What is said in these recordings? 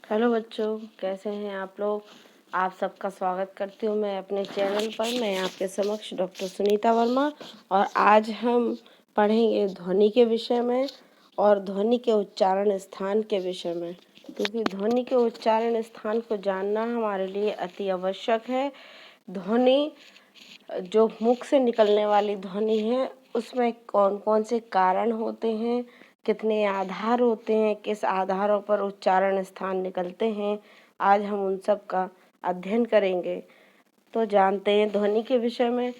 Hello बच्चों, कैसे हैं आप लोग। आप सबका स्वागत करती हूँ मैं अपने चैनल पर। मैं आपके समक्ष डॉक्टर सुनीता वर्मा और आज हम पढ़ेंगे ध्वनि के विषय में और ध्वनि के उच्चारण स्थान के विषय में, क्योंकि ध्वनि के उच्चारण स्थान को जानना हमारे लिए अति आवश्यक है। ध्वनि जो मुख से निकलने वाली ध्वनि है उसमें कौन कौन से कारण होते हैं, कितने आधार होते हैं, किस आधारों पर उच्चारण स्थान निकलते हैं, आज हम उन सब का अध्ययन करेंगे। तो जानते हैं ध्वनि के विषय में।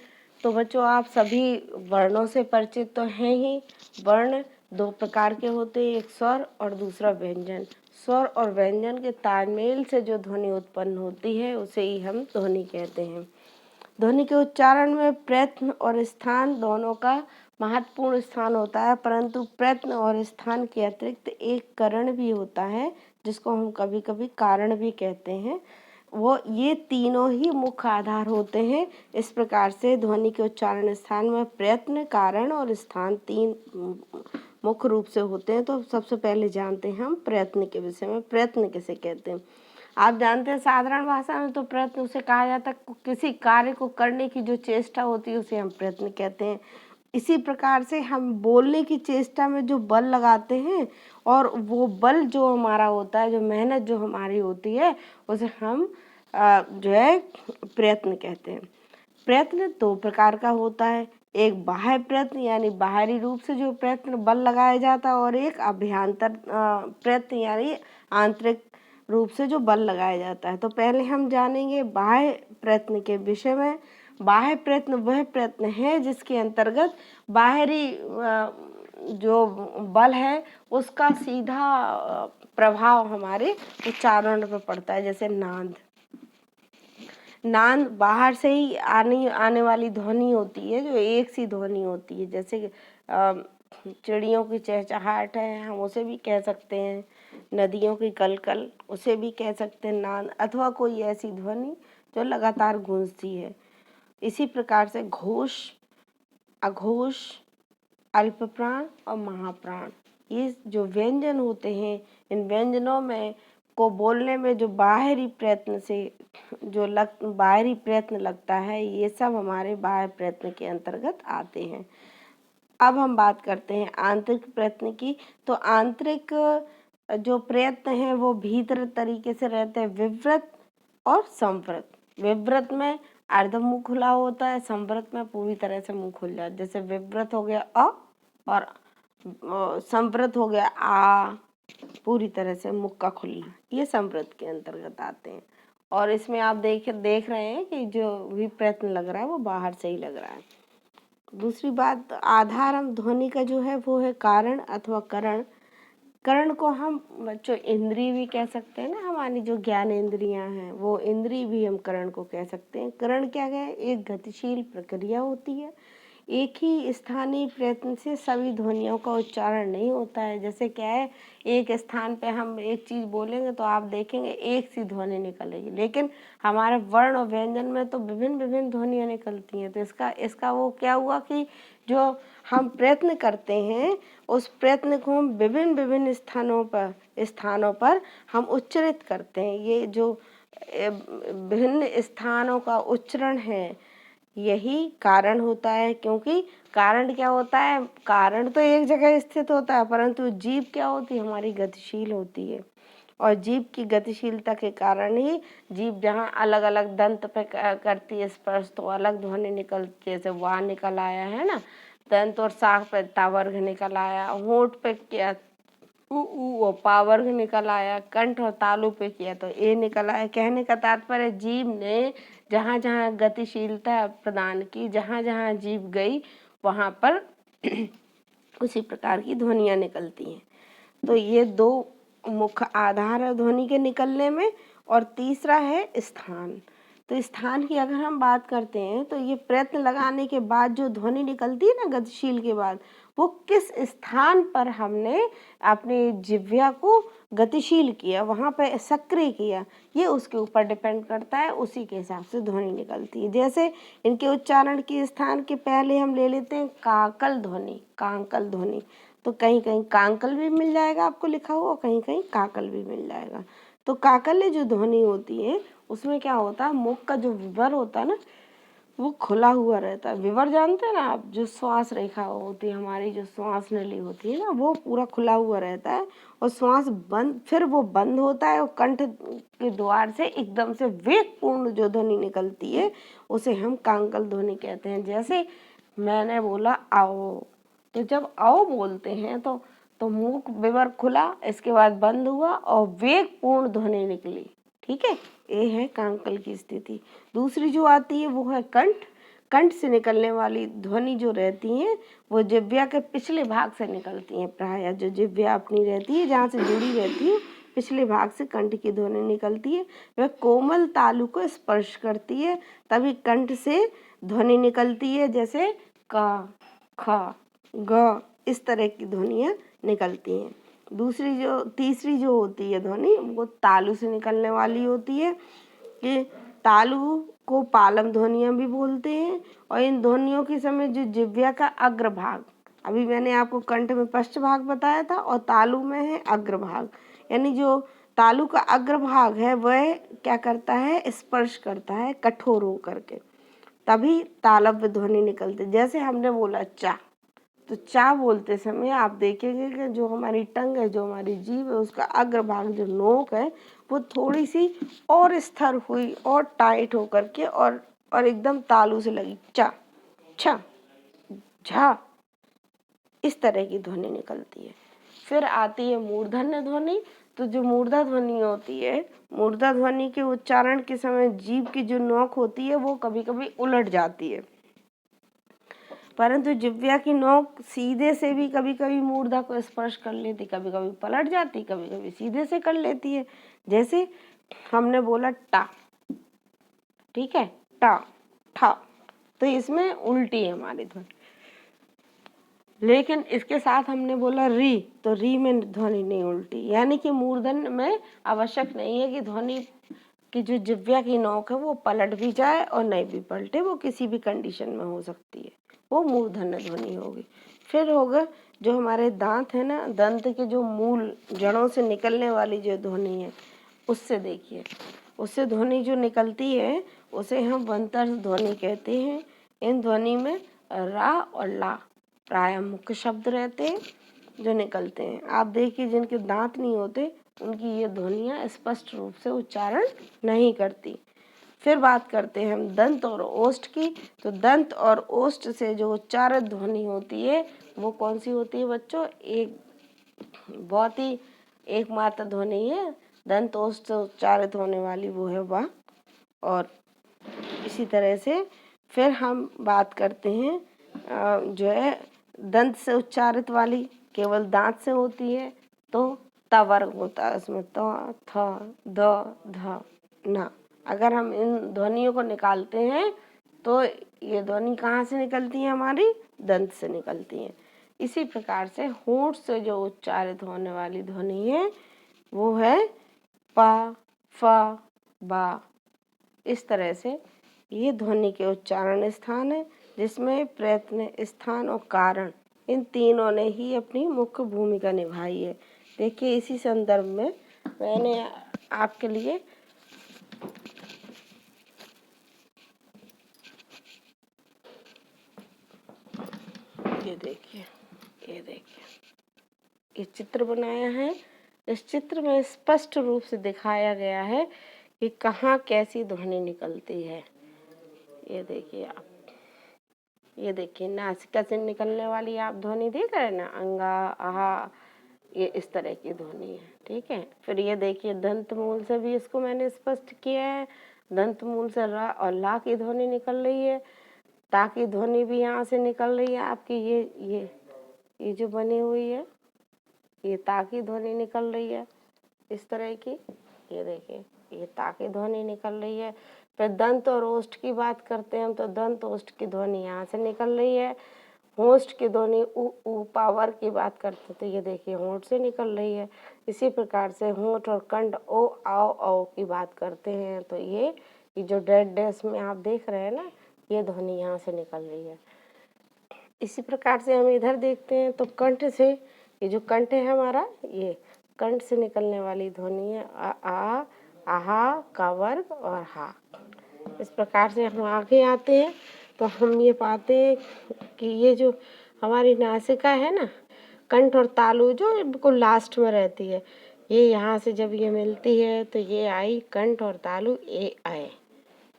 तो बच्चों, आप सभी वर्णों से परिचित तो हैं ही। वर्ण दो प्रकार के होते हैं, एक स्वर और दूसरा व्यंजन। स्वर और व्यंजन के तालमेल से जो ध्वनि उत्पन्न होती है उसे ही हम ध्वनि कहते हैं। ध्वनि के उच्चारण में प्रयत्न और स्थान दोनों का महत्वपूर्ण स्थान होता है, परंतु प्रयत्न और स्थान के अतिरिक्त एक करण भी होता है जिसको हम कभी कभी कारण भी कहते हैं। वो ये तीनों ही मुख्य आधार होते हैं। इस प्रकार से ध्वनि के उच्चारण स्थान में प्रयत्न, कारण और स्थान तीन मुख्य रूप से होते हैं। तो सबसे पहले जानते हैं हम प्रयत्न के विषय में। प्रयत्न किसे कहते हैं आप जानते हैं। साधारण भाषा में तो प्रयत्न उसे कहा जाता है, किसी कार्य को करने की जो चेष्टा होती है उसे हम प्रयत्न कहते हैं। इसी प्रकार से हम बोलने की चेष्टा में जो बल लगाते हैं और वो बल जो हमारा होता है, जो मेहनत जो हमारी होती है, उसे हम जो है प्रयत्न कहते हैं। प्रयत्न दो प्रकार का होता है, एक बाह्य प्रयत्न यानी बाहरी रूप से जो प्रयत्न बल लगाया जाता है, और एक अभ्यंतर प्रयत्न यानी आंतरिक रूप से जो बल लगाया जाता है। तो पहले हम जानेंगे बाह्य प्रयत्न के विषय में। बाह्य प्रयत्न वह प्रयत्न है जिसके अंतर्गत बाहरी जो बल है उसका सीधा प्रभाव हमारे उच्चारण पर पड़ता है। जैसे नाद बाहर से ही आने वाली ध्वनि होती है, जो एक सी ध्वनि होती है। जैसे चिड़ियों की चहचहाहट है, हम उसे भी कह सकते हैं। नदियों की कलकल, उसे भी कह सकते हैं नाद, अथवा कोई ऐसी ध्वनि जो लगातार गूंजती है। इसी प्रकार से घोष, अघोष, अल्पप्राण और महाप्राण, ये जो व्यंजन होते हैं, इन व्यंजनों में को बोलने में जो बाहरी प्रयत्न से जो बाहरी प्रयत्न लगता है, ये सब हमारे बाह्य प्रयत्न के अंतर्गत आते हैं। अब हम बात करते हैं आंतरिक प्रयत्न की। तो आंतरिक जो प्रयत्न है वो भीतर तरीके से रहते हैं, विवृत और संवृत। विवृत में अर्ध मुंह खुला होता है, संवृत में पूरी तरह से मुंह खुल जाता है। जैसे विवृत हो गया अ और संवृत हो गया आ, पूरी तरह से मुख का खुलना, ये संवृत के अंतर्गत आते हैं। और इसमें आप देख रहे हैं कि जो भी प्रयत्न लग रहा है वो बाहर से ही लग रहा है। दूसरी बात, आधार हम ध्वनि का जो है वो है कारण अथवा करण। करण को हम बच्चों इंद्रिय भी कह सकते हैं ना। हमारी जो ज्ञान इंद्रियां हैं वो इंद्रिय भी हम करण को कह सकते हैं। करण क्या है, एक गतिशील प्रक्रिया होती है। एक ही स्थानीय प्रयत्न से सभी ध्वनियों का उच्चारण नहीं होता है। जैसे क्या है, एक स्थान पे हम एक चीज़ बोलेंगे तो आप देखेंगे एक सी ध्वनि निकलेगी, लेकिन हमारे वर्ण और व्यंजन में तो विभिन्न विभिन्न ध्वनियाँ निकलती हैं। तो इसका वो क्या हुआ कि जो हम प्रयत्न करते हैं उस प्रयत्न को हम विभिन्न विभिन्न स्थानों पर हम उच्चरित करते हैं। ये जो विभिन्न स्थानों का उच्चारण है यही कारण होता है। क्योंकि कारण क्या होता है, कारण तो एक जगह स्थित होता है, परंतु जीभ क्या होती है, हमारी गतिशील होती है। और जीभ की गतिशीलता के कारण ही जीभ जहाँ अलग अलग दंत पे करती है स्पर्श तो अलग ध्वनि निकलती है। जैसे वाह निकल आया है ना, दंत और साख पे तावर्ग निकल आया, होंठ पे किया ऊ और पावर्ग निकल आया, कंठ और तालु पे किया तो ए निकल आया। कहने का तात्पर्य जीभ ने जहाँ जहाँ गतिशीलता प्रदान की, जहाँ जहाँ जीभ गई वहाँ पर उसी प्रकार की ध्वनियाँ निकलती हैं। तो ये दो मुख्य आधार है ध्वनि के निकलने में। और तीसरा है स्थान। तो स्थान की अगर हम बात करते हैं तो ये प्रयत्न लगाने के बाद जो ध्वनि निकलती है ना गतिशील के बाद, वो किस स्थान पर हमने अपनी जिह्वा को गतिशील किया, वहाँ पे सक्रिय किया, ये उसके ऊपर डिपेंड करता है। उसी के हिसाब से ध्वनि निकलती है। जैसे इनके उच्चारण के स्थान के पहले हम ले लेते हैं काकल ध्वनि, कांकल ध्वनि। तो कहीं कहीं कांकल भी मिल जाएगा आपको लिखा हुआ, कहीं कहीं काकल भी मिल जाएगा। तो काकल्य जो ध्वनि होती है उसमें क्या होता है, मुख का जो विवर होता है ना वो खुला हुआ रहता है। विवर जानते हैं ना आप, जो श्वास रेखा होती है हमारी, जो श्वास नली होती है ना, वो पूरा खुला हुआ रहता है और श्वास बंद, फिर वो बंद होता है और कंठ के द्वार से एकदम से वेगपूर्ण जो ध्वनि निकलती है उसे हम कांकल ध्वनि कहते हैं। जैसे मैंने बोला आओ, तो जब आओ बोलते हैं तो मुख विवर खुला, इसके बाद बंद हुआ और वेगपूर्ण ध्वनि निकली। ठीक है, ये है कांकल की स्थिति। दूसरी जो आती है वो है कंठ। कंठ से निकलने वाली ध्वनि जो रहती है वो जिह्वा के पिछले भाग से निकलती हैं। प्रायः जो जिह्वा अपनी रहती है, जहाँ से जुड़ी रहती है, पिछले भाग से कंठ की ध्वनि निकलती है। वह कोमल तालु को स्पर्श करती है, तभी कंठ से ध्वनि निकलती है। जैसे क, ख, ग, इस तरह की ध्वनियाँ निकलती हैं। तीसरी जो होती है ध्वनि वो तालु से निकलने वाली होती है। कि तालु को पालम ध्वनियाँ भी बोलते हैं। और इन ध्वनियों के समय जो जिह्वा का अग्रभाग, अभी मैंने आपको कंठ में पश्च भाग बताया था और तालु में है अग्रभाग, यानी जो तालु का अग्रभाग है वह क्या करता है, स्पर्श करता है कठोर होकर के, तभी तालव्य ध्वनि निकलती। जैसे हमने बोला चा, तो चा बोलते समय आप देखेंगे कि जो हमारी टंग है, जो हमारी जीभ है, उसका अग्रभाग जो नोक है वो थोड़ी सी और स्थिर हुई और टाइट होकर के और एकदम तालू से लगी। चा, छा, झा, इस तरह की ध्वनि निकलती है। फिर आती है मूर्धन्य ध्वनि। तो जो मूर्धा ध्वनि होती है, मूर्धा ध्वनि के उच्चारण के समय जीभ की जो नोक होती है वो कभी कभी उलट जाती है, परंतु जिह्वा की नोक सीधे से भी कभी कभी मूर्धा को स्पर्श कर लेती, कभी कभी पलट जाती, कभी कभी सीधे से कर लेती है। जैसे हमने बोला टा, ठीक है, टा, ठा, तो इसमें उल्टी है हमारी ध्वनि। लेकिन इसके साथ हमने बोला री, तो री में ध्वनि नहीं उल्टी, यानी कि मूर्धन में आवश्यक नहीं है कि ध्वनि की जो जिह्वा की नोक है वो पलट भी जाए और नहीं भी पलटे, वो किसी भी कंडीशन में हो सकती है, वो मूर्धन्य ध्वनि होगी। फिर होगा जो हमारे दांत है ना, दंत के जो मूल जड़ों से निकलने वाली जो ध्वनि है, उससे देखिए, उससे ध्वनि जो निकलती है उसे हम वंतर ध्वनि कहते हैं। इन ध्वनि में रा और ला प्राय मुख्य शब्द रहते हैं जो निकलते हैं। आप देखिए जिनके दांत नहीं होते उनकी ये ध्वनियाँ स्पष्ट रूप से उच्चारण नहीं करती। फिर बात करते हैं हम दंत और ओष्ठ की। तो दंत और ओष्ठ से जो उच्चारित ध्वनि होती है वो कौन सी होती है बच्चों, एक बहुत ही एकमात्र ध्वनि है दंत ओष्ठ से उच्चारित होने वाली, वो है वाह। और इसी तरह से फिर हम बात करते हैं जो है दंत से उच्चारित वाली केवल दांत से होती है, तो ता वर्ग होता है उसमें, त, थ, द, ध, न। अगर हम इन ध्वनियों को निकालते हैं तो ये ध्वनि कहाँ से निकलती है, हमारी दंत से निकलती हैं। इसी प्रकार से होंठ से जो उच्चारित होने वाली ध्वनि है वो है प, फ, बा। इस तरह से ये ध्वनि के उच्चारण स्थान है, जिसमें प्रयत्न, स्थान और कारण, इन तीनों ने ही अपनी मुख्य भूमिका निभाई है। देखिए इसी संदर्भ में मैंने आपके लिए ये देखिए ये चित्र बनाया है। इस चित्र में स्पष्ट रूप से दिखाया गया है कि कहाँ कैसी ध्वनि निकलती है। ये देखिए आप, ये देखिए नासिका से निकलने वाली आप ध्वनि देख रहे हैं ना, अंगा, आहा, ये इस तरह की ध्वनि है। ठीक है, फिर ये देखिए दंत मूल से भी इसको मैंने स्पष्ट किया है। दंत मूल से रा और ला की ध्वनि निकल रही है, ता की ध्वनि भी यहाँ से निकल रही है आपकी, ये जो बनी हुई है ये ता की ध्वनि निकल रही है इस तरह की। ये देखिए ये ता की ध्वनि निकल रही है। फिर दंत और ओष्ठ की बात करते हैं हम, तो दंत ओष्ठ की ध्वनि यहाँ से निकल रही है। होंठ की ध्वनि उ पावर की बात करते हैं तो ये देखिए होंठ से निकल रही है। इसी प्रकार से होंठ और कंठ ओ आओ औ की बात करते हैं तो ये जो डेड डैश में आप देख रहे हैं ना, ये ध्वनि यहाँ से निकल रही है। इसी प्रकार से हम इधर देखते हैं तो कंठ से ये जो कंठ है हमारा, ये कंठ से निकलने वाली ध्वनि है आ, आहा का वर्ग और हा। इस प्रकार से हम आगे आते हैं तो हम ये पाते हैं कि ये जो हमारी नासिका है ना, कंठ और तालु जो बिल्कुल लास्ट में रहती है, ये यहाँ से जब ये मिलती है तो ये आई कंठ और तालु ए आए,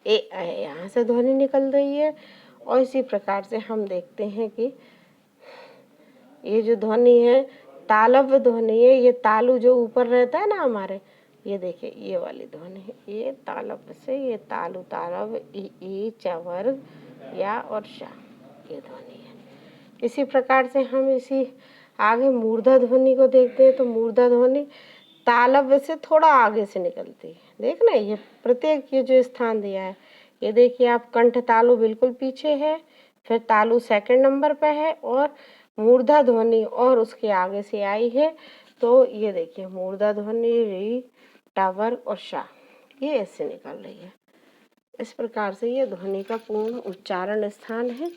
ए आए, यहाँ से ध्वनि निकल रही है। और इसी प्रकार से हम देखते हैं कि ये जो ध्वनि है तालव्य ध्वनि है, ये तालु जो ऊपर रहता है ना हमारे, ये देखिए ये वाली ध्वनि है, ये तालव्य से ये तालु तालव्य ई च वर्ग या और शा, ये ध्वनि है। इसी प्रकार से हम इसी आगे मूर्धा ध्वनि को देखते हैं तो मूर्धा ध्वनि तालव्य से थोड़ा आगे से निकलती है। देखना ये प्रत्येक ये जो स्थान दिया है, ये देखिए आप, कंठ तालु बिल्कुल पीछे है, फिर तालु सेकंड नंबर पे है और मूर्धा ध्वनि और उसके आगे से आई है। तो ये देखिए मूर्धा ध्वनि री टावर और शा, ये ऐसे निकल रही है। इस प्रकार से ये ध्वनि का पूर्ण उच्चारण स्थान है।